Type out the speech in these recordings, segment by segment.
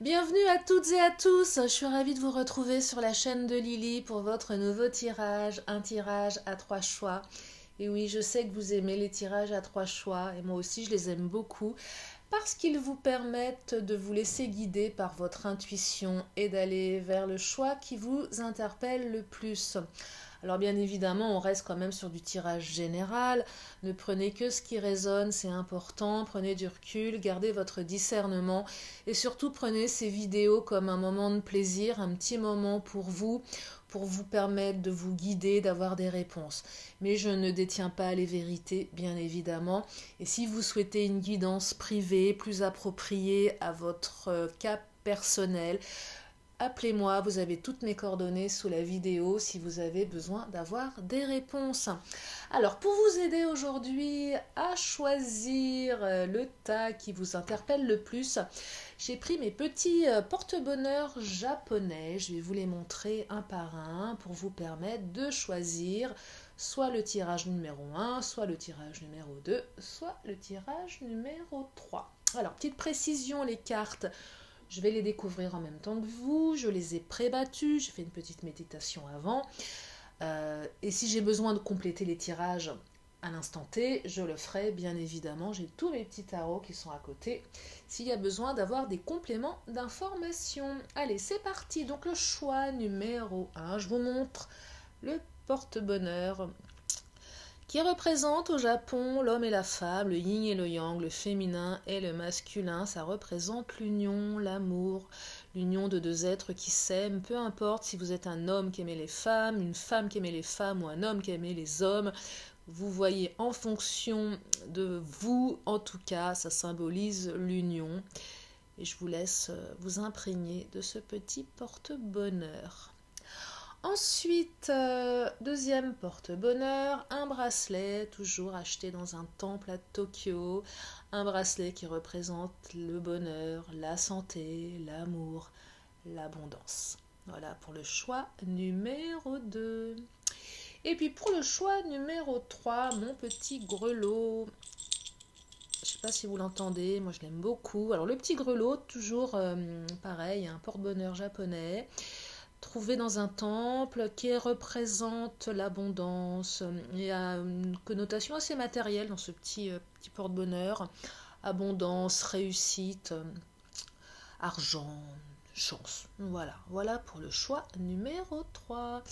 Bienvenue à toutes et à tous, je suis ravie de vous retrouver sur la chaîne de Lily pour votre nouveau tirage, un tirage à 3 choix. Et oui, je sais que vous aimez les tirages à 3 choix et moi aussi je les aime beaucoup parce qu'ils vous permettent de vous laisser guider par votre intuition et d'aller vers le choix qui vous interpelle le plus. Alors bien évidemment, on reste quand même sur du tirage général. Ne prenez que ce qui résonne, c'est important. Prenez du recul, gardez votre discernement et surtout prenez ces vidéos comme un moment de plaisir, un petit moment pour vous permettre de vous guider, d'avoir des réponses. Mais je ne détiens pas les vérités, bien évidemment. Et si vous souhaitez une guidance privée, plus appropriée à votre cas personnel, appelez-moi, vous avez toutes mes coordonnées sous la vidéo si vous avez besoin d'avoir des réponses. Alors, pour vous aider aujourd'hui à choisir le tas qui vous interpelle le plus, j'ai pris mes petits porte-bonheur japonais. Je vais vous les montrer un par un pour vous permettre de choisir soit le tirage numéro 1, soit le tirage numéro 2, soit le tirage numéro 3. Alors, petite précision, les cartes, je vais les découvrir en même temps que vous, je les ai pré-battues, j'ai fait une petite méditation avant. Et si j'ai besoin de compléter les tirages à l'instant T, je le ferai bien évidemment. J'ai tous mes petits tarots qui sont à côté, s'il y a besoin d'avoir des compléments d'information. Allez, c'est parti. Donc le choix numéro 1, je vous montre le porte-bonheur qui représente au Japon l'homme et la femme, le yin et le yang, le féminin et le masculin. Ça représente l'union, l'amour, l'union de deux êtres qui s'aiment, peu importe si vous êtes un homme qui aimait les femmes, une femme qui aimait les femmes ou un homme qui aimait les hommes. Vous voyez, en fonction de vous, en tout cas, ça symbolise l'union. Et je vous laisse vous imprégner de ce petit porte-bonheur. Ensuite, deuxième porte-bonheur, un bracelet, toujours acheté dans un temple à Tokyo. Un bracelet qui représente le bonheur, la santé, l'amour, l'abondance. Voilà pour le choix numéro 2. Et puis pour le choix numéro 3, mon petit grelot. Je ne sais pas si vous l'entendez, moi je l'aime beaucoup. Alors le petit grelot, toujours pareil, un porte-bonheur japonais, trouvé dans un temple qui représente l'abondance. Il y a une connotation assez matérielle dans ce petit porte-bonheur. Abondance, réussite, argent, chance. Voilà pour le choix numéro 3.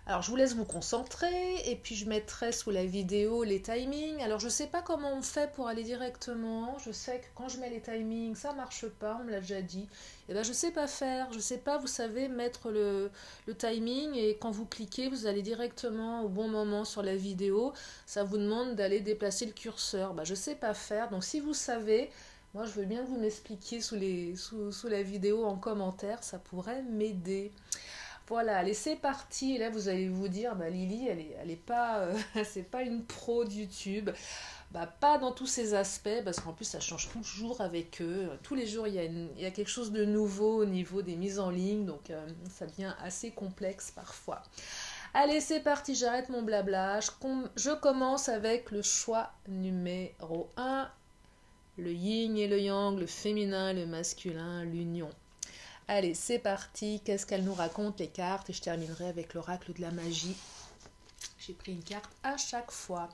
Alors je vous laisse vous concentrer et puis je mettrai sous la vidéo les timings. Alors je ne sais pas comment on fait pour aller directement. Je sais que quand je mets les timings, ça ne marche pas, on me l'a déjà dit. Et bien je ne sais pas faire, je ne sais pas, vous savez, mettre le timing et quand vous cliquez, vous allez directement au bon moment sur la vidéo. Ça vous demande d'aller déplacer le curseur. Ben, je ne sais pas faire, donc si vous savez, moi je veux bien que vous m'expliquiez sous la vidéo en commentaire, ça pourrait m'aider. Voilà, allez, c'est parti. Et là, vous allez vous dire, bah, Lily, elle est pas, c'est pas une pro de YouTube. Bah, pas dans tous ces aspects, parce qu'en plus, ça change toujours avec eux. Tous les jours, il y a quelque chose de nouveau au niveau des mises en ligne, donc ça devient assez complexe parfois. Allez, c'est parti, j'arrête mon blabla. Je commence avec le choix numéro 1. Le yin et le yang, le féminin et le masculin, l'union. Allez, c'est parti. Qu'est-ce qu'elles nous racontent, les cartes? Et je terminerai avec l'oracle de la magie. J'ai pris une carte à chaque fois.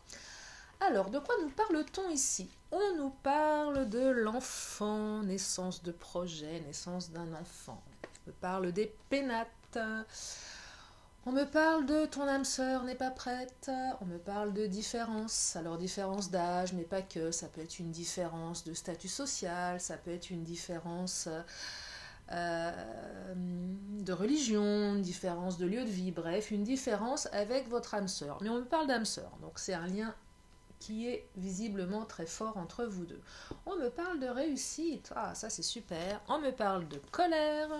Alors, de quoi nous parle-t-on ici? On nous parle de l'enfant, naissance de projet, naissance d'un enfant. On me parle des pénates. On me parle de ton âme sœur n'est pas prête. On me parle de différence. Alors, différence d'âge, mais pas que. Ça peut être une différence de statut social. Ça peut être une différence de religion, une différence de lieu de vie, bref, une différence avec votre âme sœur. Mais on me parle d'âme sœur, donc c'est un lien qui est visiblement très fort entre vous deux. On me parle de réussite, ah ça c'est super. On me parle de colère,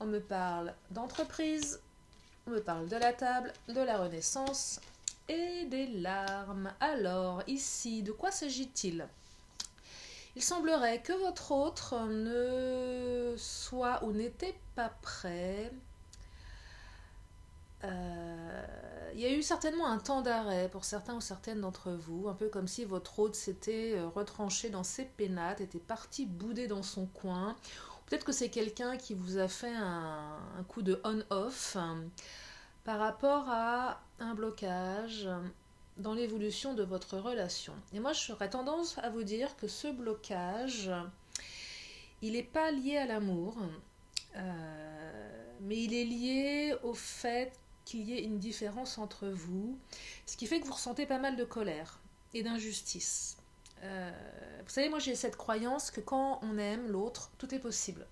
on me parle d'entreprise, on me parle de la table, de la renaissance et des larmes. Alors ici, de quoi s'agit-il? Il semblerait que votre autre ne soit ou n'était pas prêt. Il y a eu certainement un temps d'arrêt pour certains ou certaines d'entre vous, un peu comme si votre autre s'était retranché dans ses pénates, était parti bouder dans son coin, Peut-être que c'est quelqu'un qui vous a fait un coup de on-off par rapport à un blocage dans l'évolution de votre relation. Et moi, j'aurais tendance à vous dire que ce blocage, il n'est pas lié à l'amour, mais il est lié au fait qu'il y ait une différence entre vous, ce qui fait que vous ressentez pas mal de colère et d'injustice. Vous savez, moi j'ai cette croyance que quand on aime l'autre, tout est possible.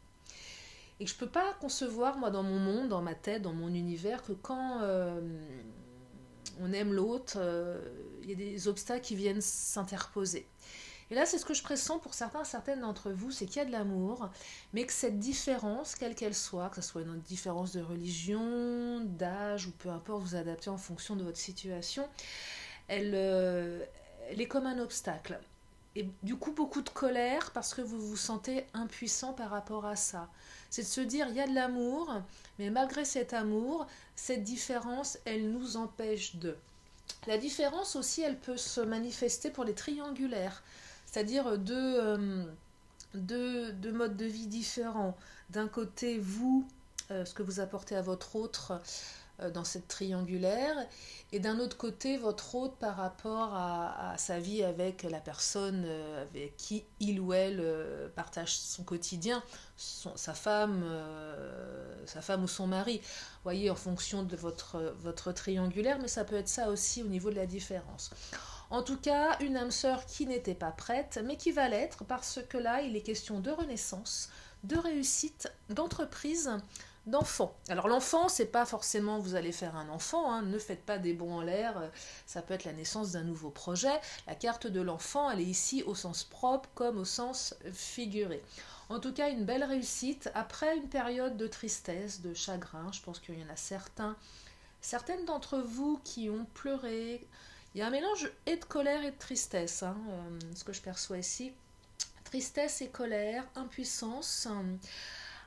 Et que je ne peux pas concevoir, moi, dans mon monde, dans ma tête, dans mon univers, que quand on aime l'autre, il y a des obstacles qui viennent s'interposer. Et là, c'est ce que je pressens pour certaines d'entre vous, c'est qu'il y a de l'amour, mais que cette différence, quelle qu'elle soit, que ce soit une différence de religion, d'âge, ou peu importe, vous adaptez en fonction de votre situation, elle est comme un obstacle. Et du coup, beaucoup de colère parce que vous vous sentez impuissant par rapport à ça. C'est de se dire, il y a de l'amour, mais malgré cet amour, cette différence, elle nous empêche de. La différence aussi, elle peut se manifester pour les triangulaires, c'est-à-dire deux modes de vie différents. D'un côté, vous, ce que vous apportez à votre autre dans cette triangulaire, et d'un autre côté, votre autre par rapport à sa vie avec la personne avec qui il ou elle partage son quotidien, sa femme ou son mari. Vous voyez, en fonction de votre triangulaire, mais ça peut être ça aussi au niveau de la différence. En tout cas, une âme sœur qui n'était pas prête, mais qui va l'être, parce que là, il est question de renaissance, de réussite, d'entreprise, d'enfant. Alors l'enfant, c'est pas forcément vous allez faire un enfant, hein, ne faites pas des bonds en l'air, ça peut être la naissance d'un nouveau projet. La carte de l'enfant, elle est ici au sens propre comme au sens figuré. En tout cas, une belle réussite après une période de tristesse, de chagrin. Je pense qu'il y en a certaines d'entre vous qui ont pleuré. Il y a un mélange et de colère et de tristesse, hein, ce que je perçois ici. Tristesse et colère, impuissance.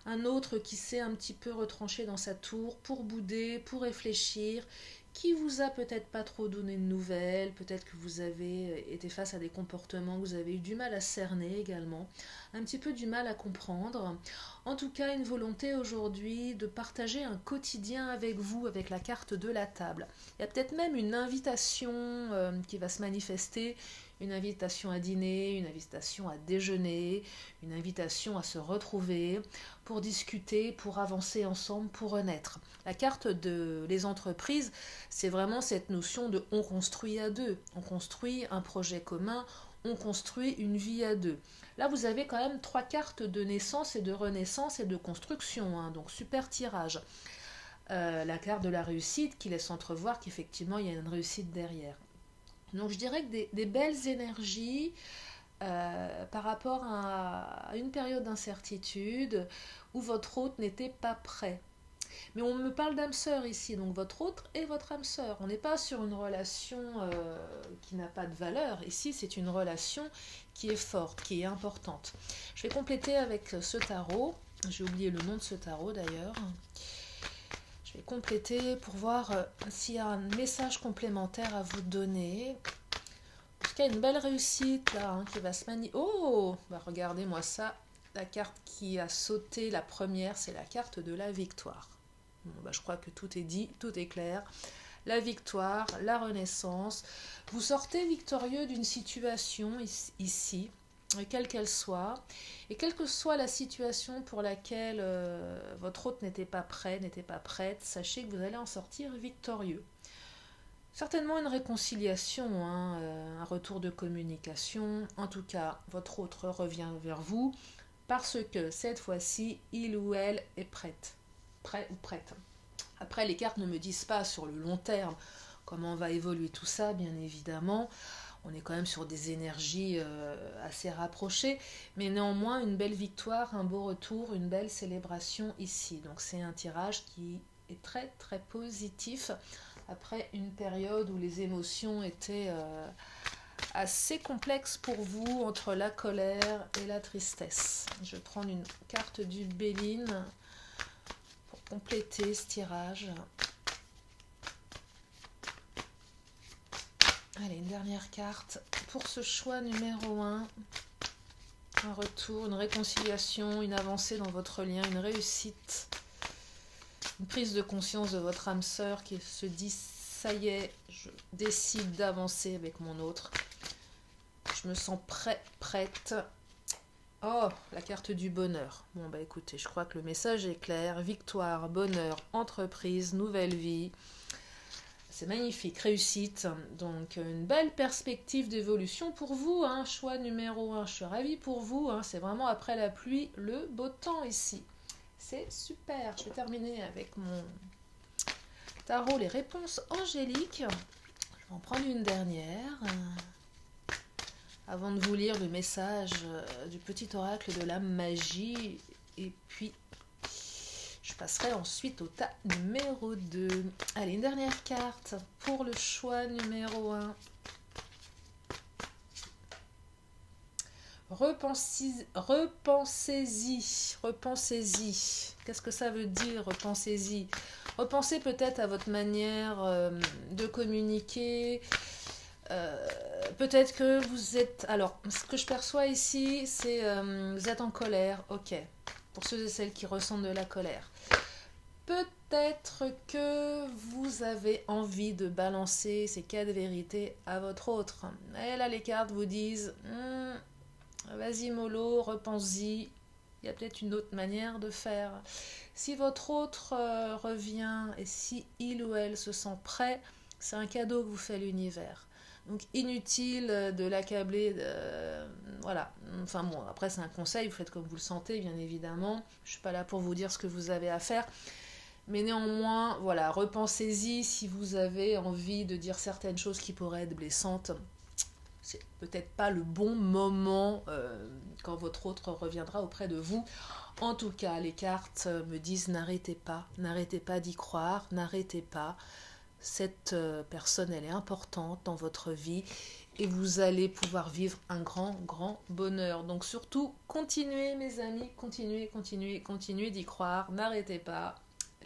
Un autre qui s'est un petit peu retranché dans sa tour pour bouder, pour réfléchir, qui vous a peut-être pas trop donné de nouvelles, peut-être que vous avez été face à des comportements que vous avez eu du mal à cerner également, un petit peu du mal à comprendre. En tout cas, une volonté aujourd'hui de partager un quotidien avec vous, avec la carte de la table. Il y a peut-être même une invitation qui va se manifester, une invitation à dîner, une invitation à déjeuner, une invitation à se retrouver pour discuter, pour avancer ensemble, pour renaître. La carte des entreprises, c'est vraiment cette notion de on construit à deux, on construit un projet commun, on construit une vie à deux. Là, vous avez quand même 3 cartes de naissance et de renaissance et de construction, hein, donc super tirage. La carte de la réussite qui laisse entrevoir qu'effectivement, il y a une réussite derrière. Donc je dirais que des belles énergies par rapport à une période d'incertitude où votre hôte n'était pas prêt. Mais on me parle d'âme sœur ici, donc votre hôte et votre âme sœur. On n'est pas sur une relation qui n'a pas de valeur. Ici, c'est une relation qui est forte, qui est importante. Je vais compléter avec ce tarot. J'ai oublié le nom de ce tarot d'ailleurs. Je vais compléter pour voir s'il y a un message complémentaire à vous donner. En tout cas, une belle réussite là hein, qui va se manier. Oh, bah, regardez-moi ça. La carte qui a sauté, la première, c'est la carte de la victoire. Bon, bah, je crois que tout est dit, tout est clair. La victoire, la renaissance. Vous sortez victorieux d'une situation ici, quelle qu'elle soit, et quelle que soit la situation pour laquelle votre hôte n'était pas prêt, n'était pas prête, sachez que vous allez en sortir victorieux. Certainement une réconciliation, hein, un retour de communication. En tout cas, votre hôte revient vers vous parce que cette fois-ci, il ou elle est prête. Prêt ou prête. Après, les cartes ne me disent pas sur le long terme comment va évoluer tout ça, bien évidemment. On est quand même sur des énergies assez rapprochées, mais néanmoins une belle victoire, un beau retour, une belle célébration ici. Donc c'est un tirage qui est très très positif après une période où les émotions étaient assez complexes pour vous entre la colère et la tristesse. Je vais prendre une carte du Béline pour compléter ce tirage. Allez, une dernière carte pour ce choix numéro 1. Un retour, une réconciliation, une avancée dans votre lien, une réussite. Une prise de conscience de votre âme sœur qui se dit, ça y est, je décide d'avancer avec mon autre. Je me sens prête. Oh, la carte du bonheur. Bon, bah écoutez, je crois que le message est clair. Victoire, bonheur, entreprise, nouvelle vie. C'est magnifique, réussite. Donc, une belle perspective d'évolution pour vous. Hein. Choix numéro 1, je suis ravie pour vous. Hein. C'est vraiment après la pluie, le beau temps ici. C'est super. Je vais terminer avec mon tarot, les réponses angéliques. Je vais en prendre une dernière. Avant de vous lire le message du petit oracle de la magie. Et puis, je passerai ensuite au tas numéro 2. Allez, une dernière carte pour le choix numéro 1. Repensez-y. Qu'est-ce que ça veut dire, repensez-y? Repensez peut-être à votre manière de communiquer. Peut-être que vous êtes... Alors, ce que je perçois ici, c'est vous êtes en colère. Ok. Pour ceux et celles qui ressentent de la colère. Peut-être que vous avez envie de balancer ces 4 vérités à votre autre. Et là, les cartes vous disent... vas-y mollo, repense-y. Il y a peut-être une autre manière de faire. Si votre autre revient et si il ou elle se sent prêt, c'est un cadeau que vous fait l'univers. Donc inutile de l'accabler. Voilà. Enfin bon, après c'est un conseil, vous faites comme vous le sentez, bien évidemment. Je ne suis pas là pour vous dire ce que vous avez à faire. Mais néanmoins, voilà, repensez-y si vous avez envie de dire certaines choses qui pourraient être blessantes. C'est peut-être pas le bon moment quand votre autre reviendra auprès de vous. En tout cas, les cartes me disent n'arrêtez pas d'y croire, n'arrêtez pas. Cette personne, elle est importante dans votre vie et vous allez pouvoir vivre un grand bonheur. Donc surtout, continuez mes amis, continuez d'y croire, n'arrêtez pas.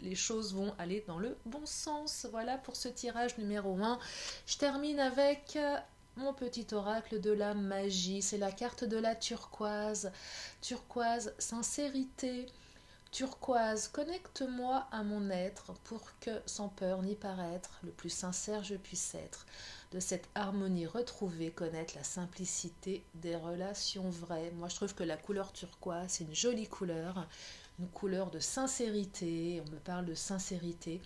Les choses vont aller dans le bon sens. Voilà pour ce tirage numéro 1. Je termine avec... mon petit oracle de la magie, c'est la carte de la turquoise. Turquoise, sincérité. Turquoise, connecte-moi à mon être pour que, sans peur ni paraître, le plus sincère je puisse être. De cette harmonie retrouvée, connaître la simplicité des relations vraies. Moi, je trouve que la couleur turquoise, c'est une jolie couleur. Une couleur de sincérité. On me parle de sincérité.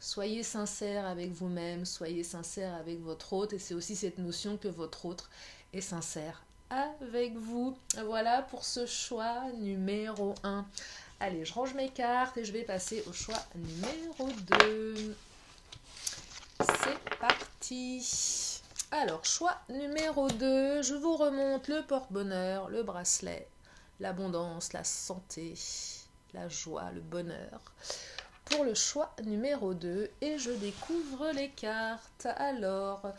Soyez sincère avec vous-même, soyez sincère avec votre autre. Et c'est aussi cette notion que votre autre est sincère avec vous. Voilà pour ce choix numéro 1. Allez, je range mes cartes et je vais passer au choix numéro 2. C'est parti. Alors, choix numéro 2. Je vous remonte le porte-bonheur, le bracelet, l'abondance, la santé, la joie, le bonheur. Pour le choix numéro 2 et je découvre les cartes. Alors,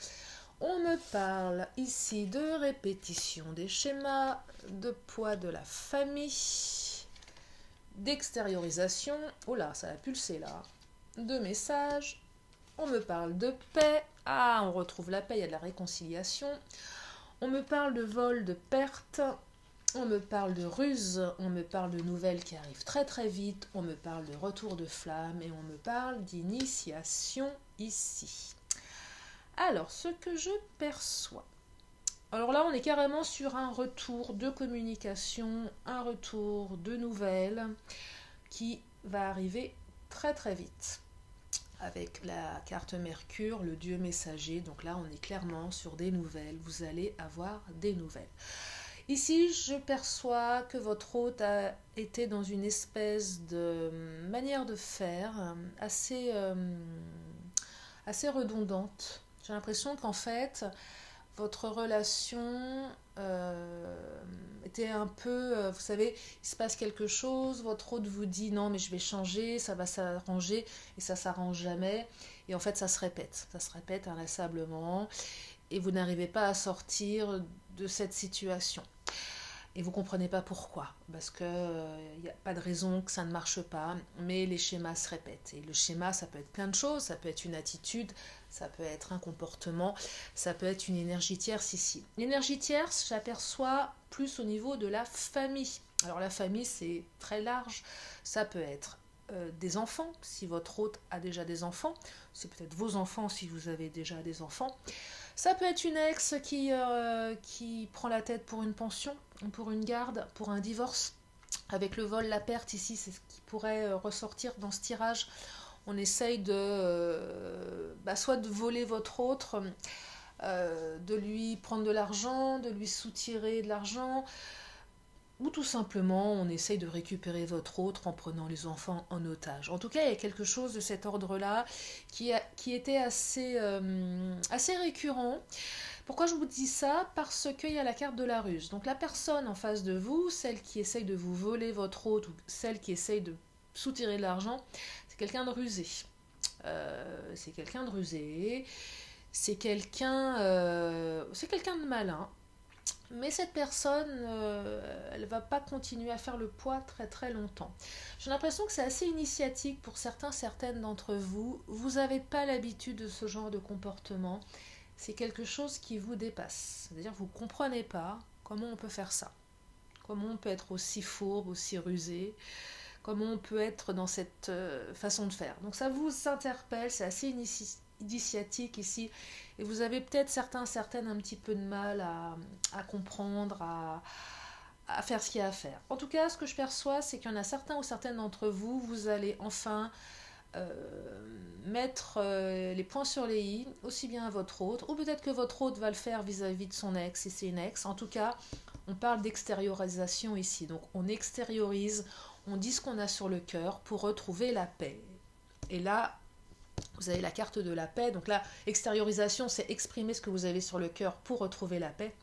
on me parle ici de répétition des schémas, de poids de la famille, d'extériorisation, oh là, ça a pulsé là, de messages, on me parle de paix, ah, on retrouve la paix, il y a de la réconciliation, on me parle de vol, de perte, on me parle de ruse, on me parle de nouvelles qui arrivent très vite, on me parle de retour de flamme et on me parle d'initiation ici. Alors, ce que je perçois. Alors là, on est carrément sur un retour de communication, un retour de nouvelles qui va arriver très vite. Avec la carte Mercure, le dieu messager. Donc là, on est clairement sur des nouvelles. Vous allez avoir des nouvelles. Ici, je perçois que votre hôte a été dans une espèce de manière de faire assez redondante. J'ai l'impression qu'en fait, votre relation était un peu... vous savez, il se passe quelque chose, votre hôte vous dit non mais je vais changer, ça va s'arranger et ça s'arrange jamais. Et en fait, ça se répète inlassablement et vous n'arrivez pas à sortir de cette situation. et vous ne comprenez pas pourquoi, parce qu'il n'y a pas de raison que ça ne marche pas, mais les schémas se répètent. Et le schéma, ça peut être plein de choses, ça peut être une attitude, ça peut être un comportement, ça peut être une énergie tierce ici. L'énergie tierce, j'aperçois plus au niveau de la famille. Alors la famille, c'est très large, ça peut être des enfants, si votre hôte a déjà des enfants, c'est peut-être vos enfants si vous avez déjà des enfants. Ça peut être une ex qui prend la tête pour une pension, pour une garde, pour un divorce. Avec le vol, la perte ici, c'est ce qui pourrait ressortir dans ce tirage. On essaye soit de voler votre autre, de lui prendre de l'argent, de lui soutirer de l'argent, ou tout simplement on essaye de récupérer votre autre en prenant les enfants en otage. En tout cas, il y a quelque chose de cet ordre-là qui était assez récurrent. Pourquoi je vous dis ça? Parce qu'il y a la carte de la ruse. Donc la personne en face de vous, celle qui essaye de vous voler votre autre, ou celle qui essaye de soutirer de l'argent, c'est quelqu'un de rusé. C'est quelqu'un de rusé, c'est quelqu'un de malin. Mais cette personne, elle ne va pas continuer à faire le poids très très longtemps. J'ai l'impression que c'est assez initiatique pour certaines d'entre vous. Vous n'avez pas l'habitude de ce genre de comportement. C'est quelque chose qui vous dépasse. C'est-à-dire que vous ne comprenez pas comment on peut faire ça. Comment on peut être aussi fourbe, aussi rusé. Comment on peut être dans cette façon de faire. Donc ça vous interpelle, c'est assez initiatique ici. Et vous avez peut-être certaines un petit peu de mal à comprendre, à faire ce qu'il y a à faire. En tout cas, ce que je perçois, c'est qu'il y en a certains ou certaines d'entre vous, vous allez enfin mettre les points sur les i, aussi bien à votre hôte, ou peut-être que votre hôte va le faire vis-à-vis de son ex, si c'est une ex. En tout cas, on parle d'extériorisation ici. Donc on extériorise, on dit ce qu'on a sur le cœur pour retrouver la paix. Et là, vous avez la carte de la paix. Donc là, extériorisation, c'est exprimer ce que vous avez sur le cœur pour retrouver la paix.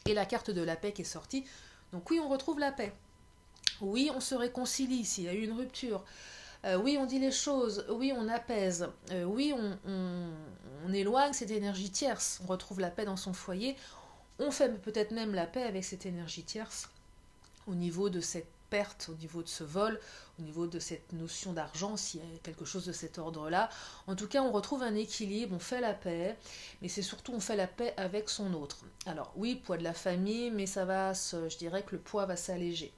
Et la carte de la paix qui est sortie. Donc oui, on retrouve la paix. Oui, on se réconcilie s'il y a eu une rupture. Oui, on dit les choses. Oui, on apaise. Oui, on éloigne cette énergie tierce. On retrouve la paix dans son foyer. On fait peut-être même la paix avec cette énergie tierce au niveau de cette perte, au niveau de ce vol, au niveau de cette notion d'argent, s'il y a quelque chose de cet ordre-là. En tout cas, on retrouve un équilibre, on fait la paix, mais c'est surtout on fait la paix avec son autre. Alors oui, poids de la famille, mais je dirais que le poids va s'alléger.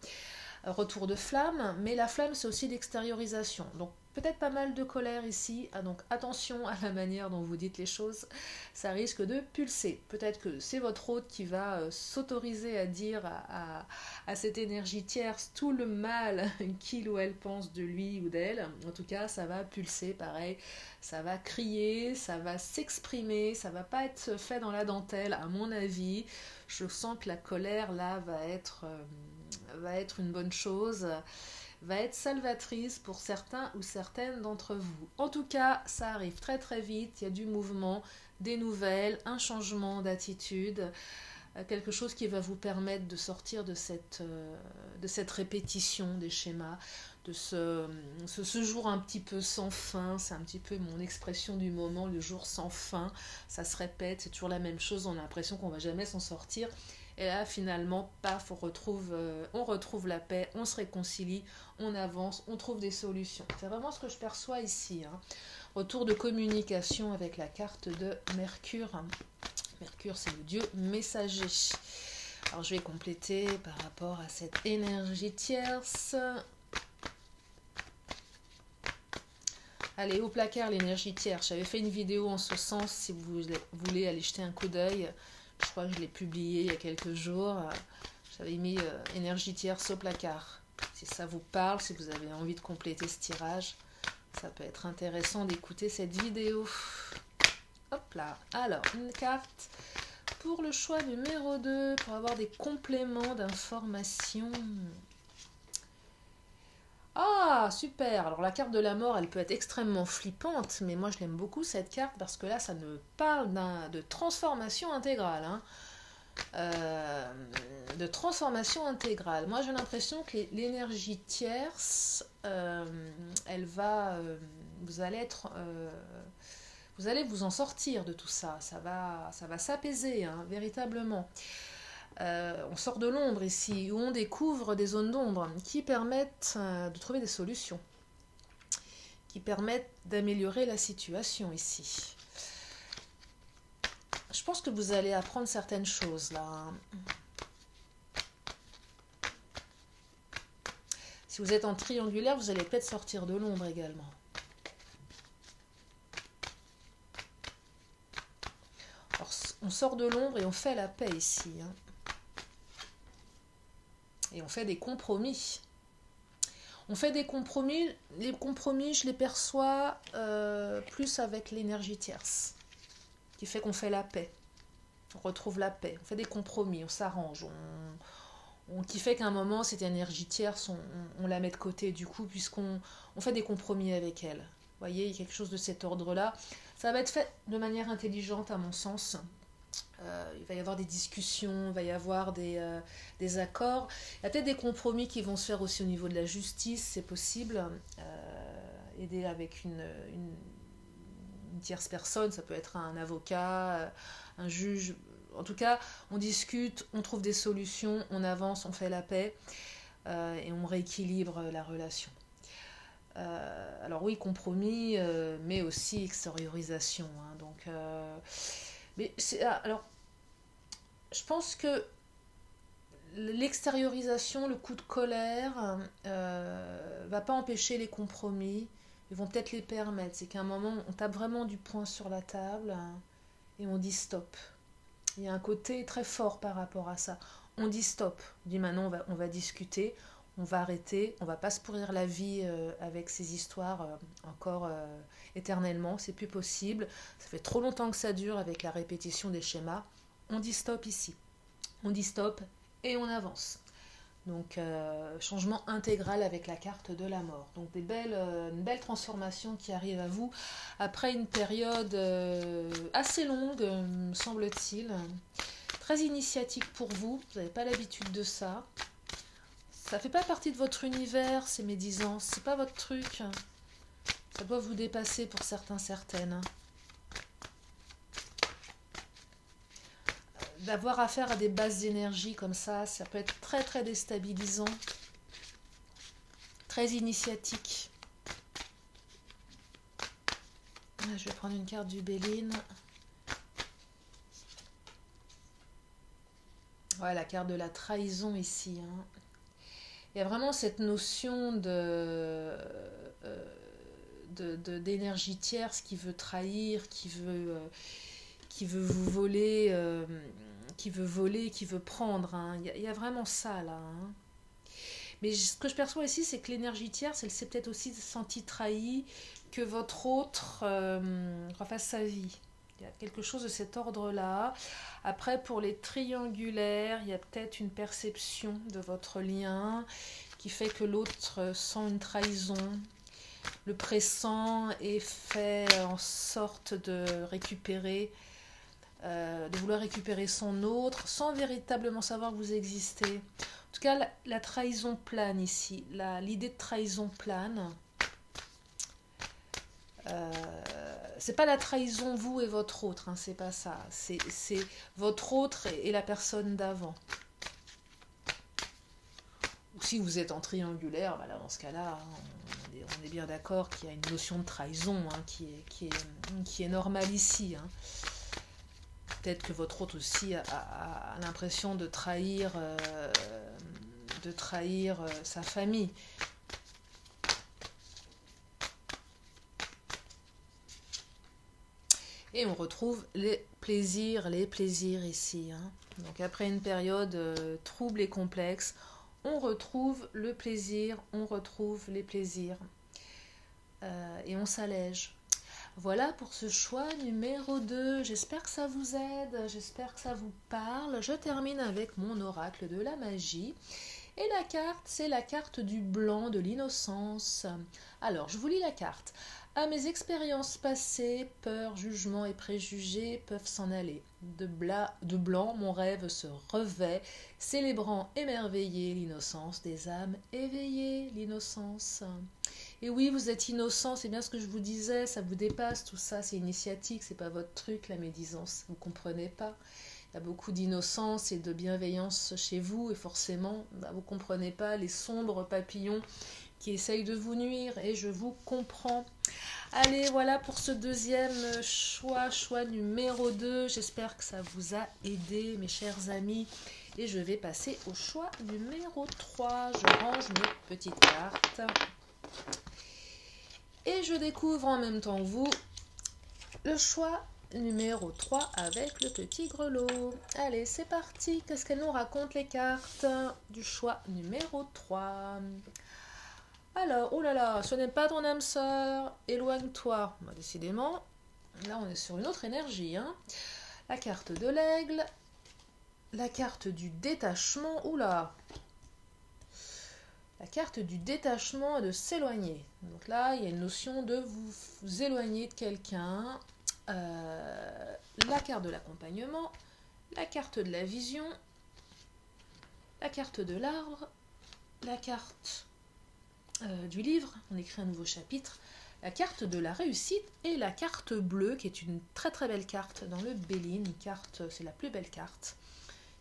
Retour de flamme, mais la flamme c'est aussi l'extériorisation. Donc peut-être pas mal de colère ici, donc attention à la manière dont vous dites les choses, ça risque de pulser. Peut-être que c'est votre hôte qui va s'autoriser à dire à cette énergie tierce tout le mal qu'il ou elle pense de lui ou d'elle. En tout cas, ça va pulser, pareil, ça va crier, ça va s'exprimer, ça va pas être fait dans la dentelle, à mon avis. Je sens que la colère là va être une bonne chose, va être salvatrice pour certains ou certaines d'entre vous. En tout cas, ça arrive très très vite, il y a du mouvement, des nouvelles, un changement d'attitude, quelque chose qui va vous permettre de sortir de cette répétition des schémas, de ce jour un petit peu sans fin. C'est un petit peu mon expression du moment, le jour sans fin, ça se répète, c'est toujours la même chose, on a l'impression qu'on ne va jamais s'en sortir. Et là, finalement, paf, on retrouve la paix, on se réconcilie, on avance, on trouve des solutions. C'est vraiment ce que je perçois ici. Retour de communication avec la carte de Mercure. Mercure, c'est le dieu messager. Alors, je vais compléter par rapport à cette énergie tierce. Allez, au placard, l'énergie tierce. J'avais fait une vidéo en ce sens, si vous voulez aller jeter un coup d'œil. Je crois que je l'ai publié il y a quelques jours. J'avais mis énergie tierce au placard. Si ça vous parle, si vous avez envie de compléter ce tirage, ça peut être intéressant d'écouter cette vidéo. Hop là. Alors, une carte pour le choix numéro 2, pour avoir des compléments d'informations. Ah, super! Alors la carte de la mort, elle peut être extrêmement flippante, mais moi je l'aime beaucoup cette carte parce que là, ça me parle de transformation intégrale. De transformation intégrale. Moi j'ai l'impression que l'énergie tierce, vous allez vous en sortir de tout ça. Ça va s'apaiser, véritablement. On sort de l'ombre ici, où on découvre des zones d'ombre qui permettent de trouver des solutions, qui permettent d'améliorer la situation ici. Je pense que vous allez apprendre certaines choses là. Si vous êtes en triangulaire, vous allez peut-être sortir de l'ombre également. Alors, on sort de l'ombre et on fait la paix ici. Et on fait des compromis. On fait des compromis. Les compromis, je les perçois plus avec l'énergie tierce, qui fait qu'on fait la paix. On retrouve la paix. On fait des compromis, on s'arrange. Qui fait qu'à un moment, cette énergie tierce, on la met de côté du coup, puisqu'on fait des compromis avec elle. Vous voyez, il y a quelque chose de cet ordre-là. Ça va être fait de manière intelligente, à mon sens. Il va y avoir des discussions, il va y avoir des accords. Il y a peut-être des compromis qui vont se faire aussi au niveau de la justice, c'est possible. Aider avec une tierce personne, ça peut être un avocat, un juge. En tout cas, on discute, on trouve des solutions, on avance, on fait la paix et on rééquilibre la relation. Alors oui, compromis, mais aussi extériorisation. Donc, alors, je pense que l'extériorisation, le coup de colère, va pas empêcher les compromis. Ils vont peut-être les permettre. C'est qu'à un moment, on tape vraiment du poing sur la table et on dit stop. Il y a un côté très fort par rapport à ça. On dit stop. On dit maintenant on va discuter, on va arrêter, on va pas se pourrir la vie avec ces histoires encore éternellement, c'est plus possible. Ça fait trop longtemps que ça dure avec la répétition des schémas. On dit stop ici. On dit stop et on avance. Donc changement intégral avec la carte de la mort. Donc une belle transformation qui arrive à vous après une période assez longue, semble-t-il. Très initiatique pour vous. Vous n'avez pas l'habitude de ça. Ça fait pas partie de votre univers, ces médisances. C'est pas votre truc. Ça doit vous dépasser pour certains, certaines. D'avoir affaire à des bases d'énergie comme ça peut être très très déstabilisant, très initiatique. Je vais prendre une carte du Béline. Ouais, la carte de la trahison ici. Il y a vraiment cette notion d'énergie tierce qui veut trahir, qui veut vous voler, qui veut prendre. Il y a vraiment ça là. Mais ce que je perçois ici, c'est que l'énergie tierce, elle s'est peut-être aussi sentie trahie, que votre autre refasse sa vie. Il y a quelque chose de cet ordre-là. Après, pour les triangulaires, il y a peut-être une perception de votre lien qui fait que l'autre sent une trahison, le pressent et fait en sorte de récupérer, de vouloir récupérer son autre sans véritablement savoir que vous existez. En tout cas, la trahison plane ici. L'idée de trahison plane. C'est pas la trahison vous et votre autre, c'est pas ça. C'est votre autre et la personne d'avant. Ou si vous êtes en triangulaire, là, dans ce cas-là, on est bien d'accord qu'il y a une notion de trahison qui est normale ici. Peut-être que votre autre aussi a l'impression de trahir sa famille. Et on retrouve les plaisirs ici. Donc après une période trouble et complexe, on retrouve le plaisir, on retrouve les plaisirs. Et on s'allège. Voilà pour ce choix numéro 2. J'espère que ça vous aide, j'espère que ça vous parle. Je termine avec mon oracle de la magie. Et la carte, c'est la carte du blanc, de l'innocence. Alors, je vous lis la carte. À mes expériences passées, peurs, jugements et préjugés peuvent s'en aller. De blanc, mon rêve se revêt, célébrant émerveillé l'innocence des âmes éveillées, l'innocence. Et oui, vous êtes innocent, c'est bien ce que je vous disais, ça vous dépasse, tout ça, c'est initiatique, c'est pas votre truc, la médisance, vous comprenez pas. Il y a beaucoup d'innocence et de bienveillance chez vous et forcément, vous ne comprenez pas les sombres papillons qui essayent de vous nuire et je vous comprends. Allez, voilà pour ce deuxième choix numéro 2. J'espère que ça vous a aidé, mes chers amis. Et je vais passer au choix numéro 3. Je range mes petites cartes. Et je découvre en même temps que vous le choix numéro 3 avec le petit grelot. Allez, c'est parti. Qu'est-ce qu'elles nous racontent les cartes du choix numéro 3? Alors, oh là là, ce n'est pas ton âme sœur, éloigne-toi. Bah, décidément, là on est sur une autre énergie. Hein. La carte de l'aigle, la carte du détachement, oula. La carte du détachement et de s'éloigner. Donc là, il y a une notion de vous éloigner de quelqu'un. La carte de l'accompagnement, la carte de la vision, la carte de l'arbre, la carte du livre, on écrit un nouveau chapitre, la carte de la réussite et la carte bleue qui est une très très belle carte dans le Béline, une carte, c'est la plus belle carte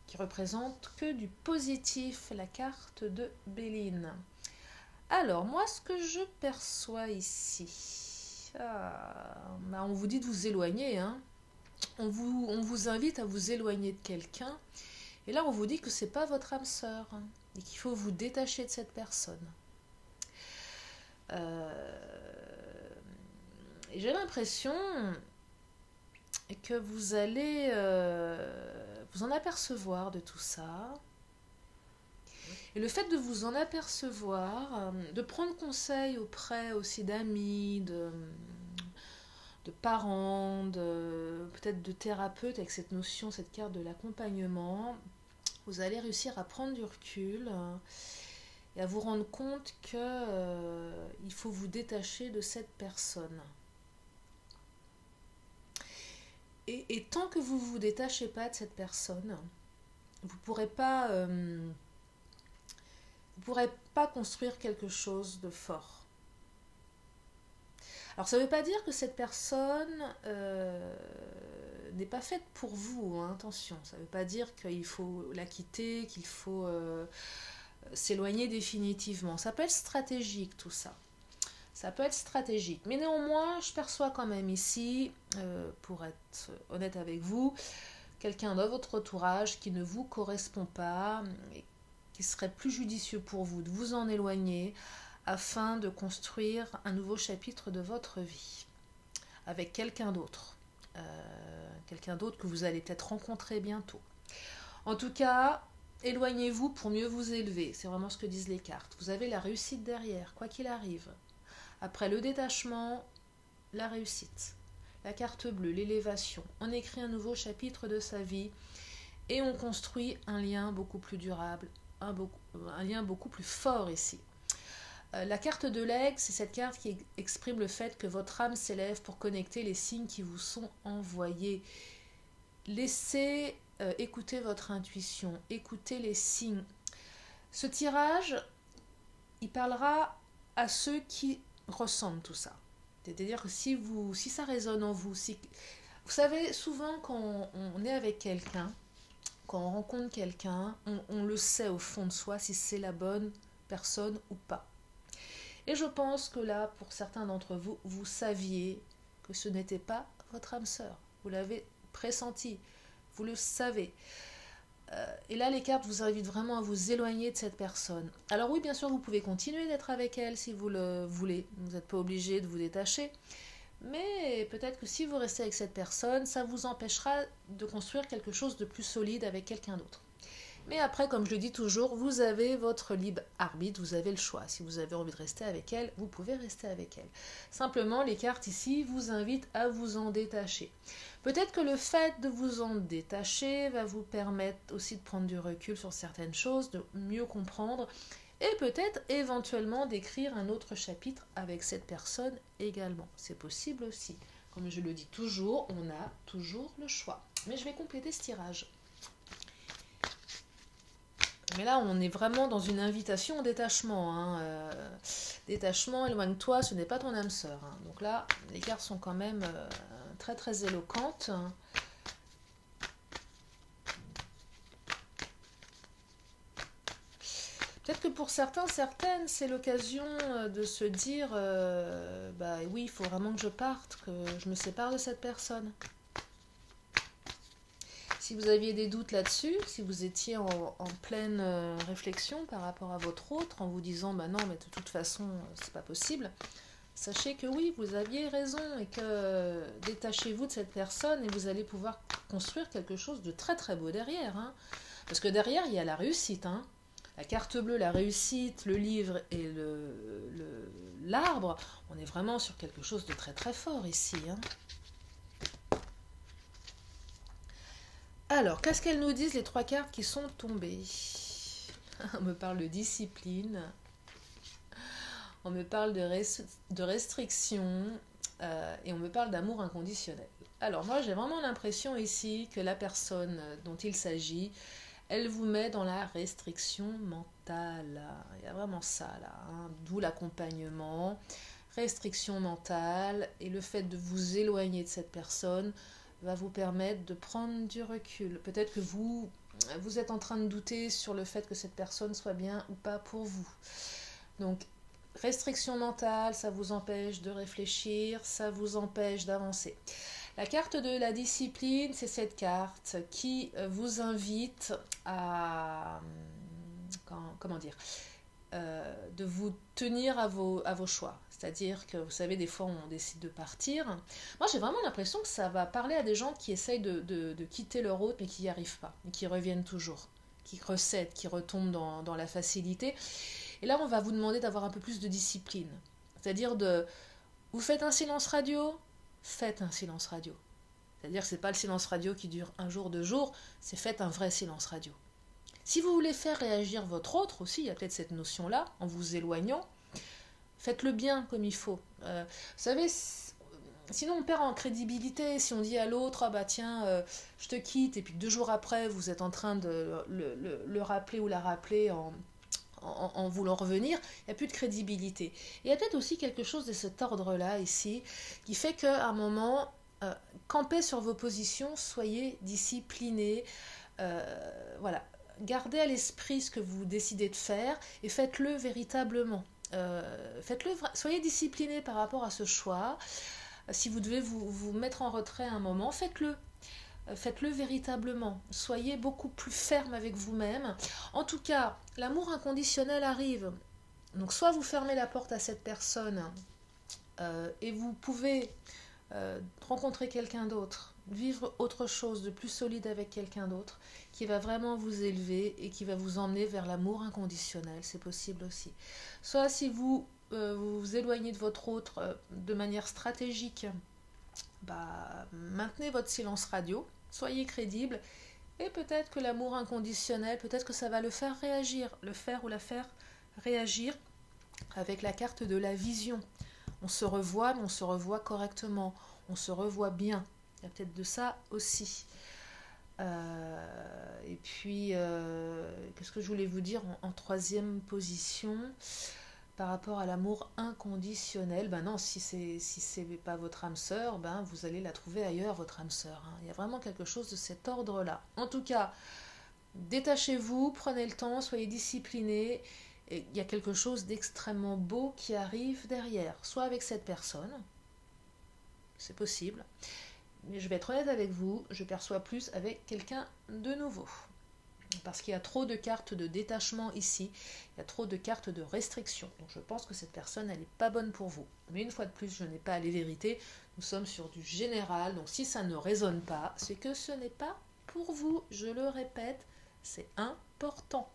qui représente que du positif, la carte de Béline. Alors moi ce que je perçois ici, on vous dit de vous éloigner, hein. On vous invite à vous éloigner de quelqu'un et là on vous dit que c'est pas votre âme sœur hein, et qu'il faut vous détacher de cette personne. Et j'ai l'impression que vous allez vous en apercevoir de tout ça. Et le fait de vous en apercevoir, de prendre conseil auprès aussi d'amis, de parents, peut-être de thérapeutes avec cette notion, cette carte de l'accompagnement, vous allez réussir à prendre du recul et à vous rendre compte que il faut vous détacher de cette personne. Et tant que vous ne vous détachez pas de cette personne, vous ne pourrez pas construire quelque chose de fort. Alors ça ne veut pas dire que cette personne n'est pas faite pour vous, hein, attention. Ça ne veut pas dire qu'il faut la quitter, qu'il faut s'éloigner définitivement. Ça peut être stratégique tout ça. Ça peut être stratégique. Mais néanmoins, je perçois quand même ici, pour être honnête avec vous, quelqu'un dans votre entourage qui ne vous correspond pas, et qui serait plus judicieux pour vous de vous en éloigner afin de construire un nouveau chapitre de votre vie avec quelqu'un d'autre. Quelqu'un d'autre que vous allez peut-être rencontrer bientôt. En tout cas, éloignez-vous pour mieux vous élever. C'est vraiment ce que disent les cartes. Vous avez la réussite derrière, quoi qu'il arrive. Après le détachement, la réussite. La carte bleue, l'élévation. On écrit un nouveau chapitre de sa vie et on construit un lien beaucoup plus durable, un lien beaucoup plus fort ici. La carte de l'aigle, c'est cette carte qui exprime le fait que votre âme s'élève pour connecter les signes qui vous sont envoyés. Laissez écouter votre intuition, écoutez les signes. Ce tirage, il parlera à ceux qui ressentent tout ça. C'est-à-dire que si ça résonne en vous, vous savez, souvent quand on est avec quelqu'un, quand on rencontre quelqu'un, on le sait au fond de soi si c'est la bonne personne ou pas. Et je pense que là, pour certains d'entre vous, vous saviez que ce n'était pas votre âme sœur. Vous l'avez pressenti, vous le savez. Et là, les cartes vous invitent vraiment à vous éloigner de cette personne. Alors oui, bien sûr, vous pouvez continuer d'être avec elle si vous le voulez. Vous n'êtes pas obligé de vous détacher. Mais peut-être que si vous restez avec cette personne, ça vous empêchera de construire quelque chose de plus solide avec quelqu'un d'autre. Mais après, comme je le dis toujours, vous avez votre libre arbitre, vous avez le choix. Si vous avez envie de rester avec elle, vous pouvez rester avec elle. Simplement, les cartes ici vous invitent à vous en détacher. Peut-être que le fait de vous en détacher va vous permettre aussi de prendre du recul sur certaines choses, de mieux comprendre et peut-être éventuellement d'écrire un autre chapitre avec cette personne également. C'est possible aussi. Comme je le dis toujours, on a toujours le choix. Mais je vais compléter ce tirage. Mais là, on est vraiment dans une invitation au détachement. Hein. Détachement, éloigne-toi, ce n'est pas ton âme sœur. Hein. Donc là, les cartes sont quand même très très éloquentes. Peut-être que pour certains, certaines, c'est l'occasion de se dire bah oui, il faut vraiment que je parte, que je me sépare de cette personne. Si vous aviez des doutes là-dessus, si vous étiez en pleine réflexion par rapport à votre autre, en vous disant bah non, mais de toute façon, c'est pas possible, sachez que oui, vous aviez raison et que détachez-vous de cette personne et vous allez pouvoir construire quelque chose de très très beau derrière. Hein. Parce que derrière, il y a la réussite. Hein. La carte bleue, la réussite, le livre et l'arbre, on est vraiment sur quelque chose de très très fort ici. Hein. Alors, qu'est-ce qu'elles nous disent les 3 cartes qui sont tombées? On me parle de discipline, on me parle de restriction et on me parle d'amour inconditionnel. Alors moi j'ai vraiment l'impression ici que la personne dont il s'agit, elle vous met dans la restriction mentale. Il y a vraiment ça là, hein. D'où l'accompagnement, restriction mentale et le fait de vous éloigner de cette personne va vous permettre de prendre du recul. Peut-être que vous êtes en train de douter sur le fait que cette personne soit bien ou pas pour vous. Donc restriction mentale, ça vous empêche de réfléchir, ça vous empêche d'avancer. La carte de la discipline, c'est cette carte qui vous invite à, comment dire, de vous tenir à vos choix. C'est-à-dire que, vous savez, des fois, on décide de partir. Moi, j'ai vraiment l'impression que ça va parler à des gens qui essayent de quitter leur autre, mais qui n'y arrivent pas, et qui reviennent toujours, qui recèdent, qui retombent dans la facilité. Et là, on va vous demander d'avoir un peu plus de discipline. C'est-à-dire vous faites un silence radio, faites un silence radio. C'est-à-dire que ce n'est pas le silence radio qui dure 1 jour, 2 jours, c'est faites un vrai silence radio. Si vous voulez faire réagir votre autre aussi, il y a peut-être cette notion-là, en vous éloignant, faites-le bien comme il faut. Vous savez, sinon on perd en crédibilité. Si on dit à l'autre, ah bah tiens, je te quitte, et puis 2 jours après, vous êtes en train de le rappeler ou la rappeler en voulant revenir, il n'y a plus de crédibilité. Et il y a peut-être aussi quelque chose de cet ordre-là ici, qui fait qu'à un moment, campez sur vos positions, soyez disciplinés, voilà. Gardez à l'esprit ce que vous décidez de faire et faites-le véritablement. Soyez discipliné par rapport à ce choix. Si vous devez vous mettre en retrait un moment, faites-le. Faites-le véritablement. Soyez beaucoup plus ferme avec vous-même. En tout cas, l'amour inconditionnel arrive. Donc soit vous fermez la porte à cette personne et vous pouvez rencontrer quelqu'un d'autre, vivre autre chose de plus solide avec quelqu'un d'autre qui va vraiment vous élever et qui va vous emmener vers l'amour inconditionnel, c'est possible aussi. Soit si vous vous éloignez de votre autre de manière stratégique, maintenez votre silence radio, soyez crédible et peut-être que l'amour inconditionnel, peut-être que ça va le faire réagir, le faire ou la faire réagir avec la carte de la vision. On se revoit, mais on se revoit correctement. On se revoit bien. Il y a peut-être de ça aussi. Et puis, qu'est-ce que je voulais vous dire en 3e position par rapport à l'amour inconditionnel? Ben non, si c'est pas votre âme sœur, ben vous allez la trouver ailleurs, votre âme sœur. Hein. Il y a vraiment quelque chose de cet ordre-là. En tout cas, détachez-vous, prenez le temps, soyez disciplinés. Et il y a quelque chose d'extrêmement beau qui arrive derrière, soit avec cette personne, c'est possible, mais je vais être honnête avec vous, je perçois plus avec quelqu'un de nouveau. Parce qu'il y a trop de cartes de détachement ici, il y a trop de cartes de restriction. Donc je pense que cette personne, elle n'est pas bonne pour vous. Mais une fois de plus, je n'ai pas les vérités, nous sommes sur du général, donc si ça ne résonne pas, c'est que ce n'est pas pour vous, je le répète, c'est important.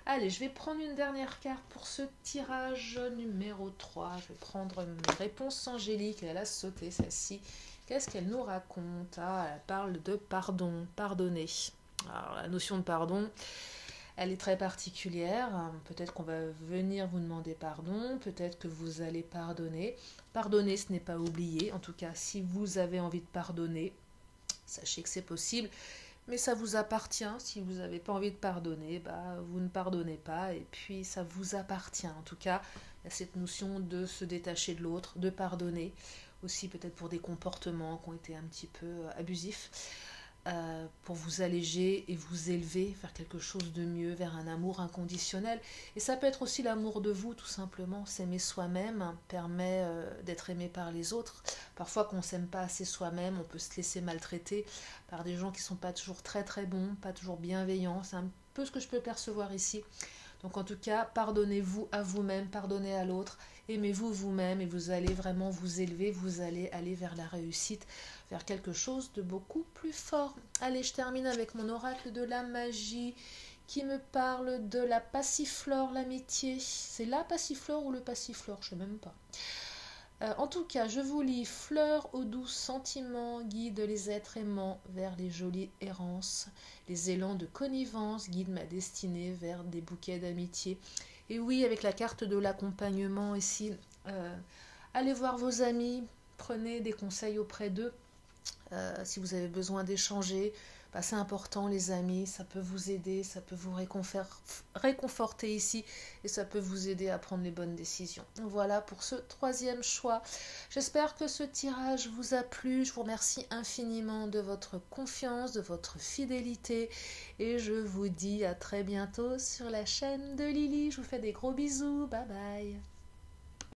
Allez, je vais prendre une dernière carte pour ce tirage numéro 3. Je vais prendre mes réponses angéliques. Elle a sauté, celle-ci. Qu'est-ce qu'elle nous raconte? Ah, elle parle de pardon, pardonner. Alors, la notion de pardon, elle est très particulière. Peut-être qu'on va venir vous demander pardon. Peut-être que vous allez pardonner. Pardonner, ce n'est pas oublier. En tout cas, si vous avez envie de pardonner, sachez que c'est possible. Mais ça vous appartient. Si vous n'avez pas envie de pardonner, vous ne pardonnez pas. Et puis, ça vous appartient. En tout cas, il y a cette notion de se détacher de l'autre, de pardonner. Aussi peut-être pour des comportements qui ont été un petit peu abusifs. pour vous alléger et vous élever vers quelque chose de mieux, vers un amour inconditionnel. Et ça peut être aussi l'amour de vous, tout simplement. S'aimer soi-même permet d'être aimé par les autres. Parfois, quand on ne s'aime pas assez soi-même, on peut se laisser maltraiter par des gens qui ne sont pas toujours très très bons, pas toujours bienveillants. C'est un peu ce que je peux percevoir ici. Donc en tout cas, pardonnez-vous à vous-même, pardonnez à l'autre, aimez-vous vous-même et vous allez vraiment vous élever, vous allez aller vers la réussite, vers quelque chose de beaucoup plus fort. Allez, je termine avec mon oracle de la magie qui me parle de la passiflore, l'amitié. C'est la passiflore ou le passiflore, je ne sais même pas. En tout cas, je vous lis: fleurs aux doux sentiments guident les êtres aimants vers les jolies errances. Les élans de connivence guident ma destinée vers des bouquets d'amitié. Et oui, avec la carte de l'accompagnement ici, allez voir vos amis, prenez des conseils auprès d'eux. Si vous avez besoin d'échanger, c'est important les amis, ça peut vous aider, ça peut vous réconforter ici et ça peut vous aider à prendre les bonnes décisions. Voilà pour ce troisième choix. J'espère que ce tirage vous a plu. Je vous remercie infiniment de votre confiance, de votre fidélité et je vous dis à très bientôt sur la chaîne de Lily. Je vous fais des gros bisous. Bye bye.